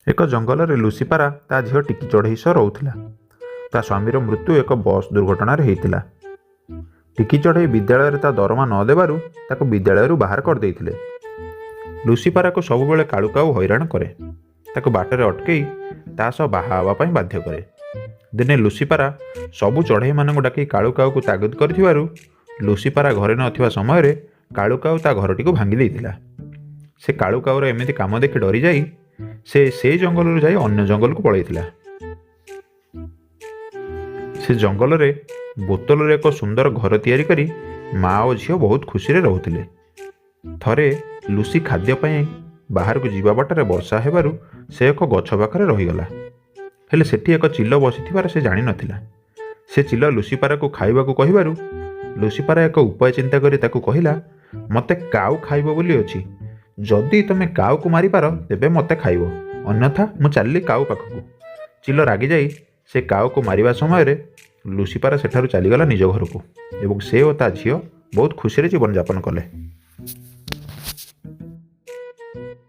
ଏକ ଜଙ୍ଗଲରେ ଲୁସିପାରା ତା ଝିଅ ଟିକି ଚଢ଼େଇ ସହ ରହୁଥିଲା। ତା ସ୍ୱାମୀର ମୃତ୍ୟୁ ଏକ ବସ୍ ଦୁର୍ଘଟଣାରେ ହେଇଥିଲା। ଟିକି ଚଢ଼େଇ ବିଦ୍ୟାଳୟରେ ତା ଦରମା ନ ଦେବାରୁ ତାକୁ ବିଦ୍ୟାଳୟରୁ ବାହାର କରିଦେଇଥିଲେ। ଲୁସିପାରାକୁ ସବୁବେଳେ କାଳୁ କାଉ ହଇରାଣ କରେ। ତାକୁ ବାଟରେ ଅଟକେଇ ତା ସହ ବାହା ହେବା ପାଇଁ ବାଧ୍ୟ କରେ। ଦିନେ ଲୁସିପାରା ସବୁ ଚଢ଼େଇମାନଙ୍କୁ ଡାକି କାଳୁ କାଉକୁ ତାଗିଦ କରିଥିବାରୁ ଲୁସିପାରା ଘରେ ନଥିବା ସମୟରେ କାଳୁ କାଉ ତା ଘରଟିକୁ ଭାଙ୍ଗି ଦେଇଥିଲା। ସେ କାଳୁ କାଉର ଏମିତି କାମ ଦେଖି ଡରିଯାଇ ସେ ସେଇ ଜଙ୍ଗଲରୁ ଯାଇ ଅନ୍ୟ ଜଙ୍ଗଲକୁ ପଳାଇଥିଲା। ସେ ଜଙ୍ଗଲରେ ବୋତଲରେ ଏକ ସୁନ୍ଦର ଘର ତିଆରି କରି ମା ଓ ଝିଅ ବହୁତ ଖୁସିରେ ରହୁଥିଲେ। ଥରେ ଲୁସି ଖାଦ୍ୟ ପାଇଁ ବାହାରକୁ ଯିବା ବାଟରେ ବର୍ଷା ହେବାରୁ ସେ ଏକ ଗଛ ପାଖରେ ରହିଗଲା। ହେଲେ ସେଠି ଏକ ଚିଲ ବସିଥିବାର ସେ ଜାଣିନଥିଲା। ସେ ଚିଲ ଲୁସିପାରାକୁ ଖାଇବାକୁ କହିବାରୁ ଲୁସିପାରା ଏକ ଉପାୟ ଚିନ୍ତା କରି ତାକୁ କହିଲା, ମୋତେ କାଉ ଖାଇବ ବୋଲି ଅଛି। ଯଦି ତମେ କାଉକୁ ମାରିପାର ତେବେ ମୋତେ ଖାଇବ, ଅନ୍ୟଥା ମୁଁ ଚାଲିଲି କାଉ ପାଖକୁ। ଚିଲ ରାଗିଯାଇ ସେ କାଉକୁ ମାରିବା ସମୟରେ ଲୁସିପାରା ସେଠାରୁ ଚାଲିଗଲା ନିଜ ଘରକୁ ଏବଂ ସେ ଓ ତା ଝିଅ ବହୁତ ଖୁସିରେ ଜୀବନଯାପନ କଲେ।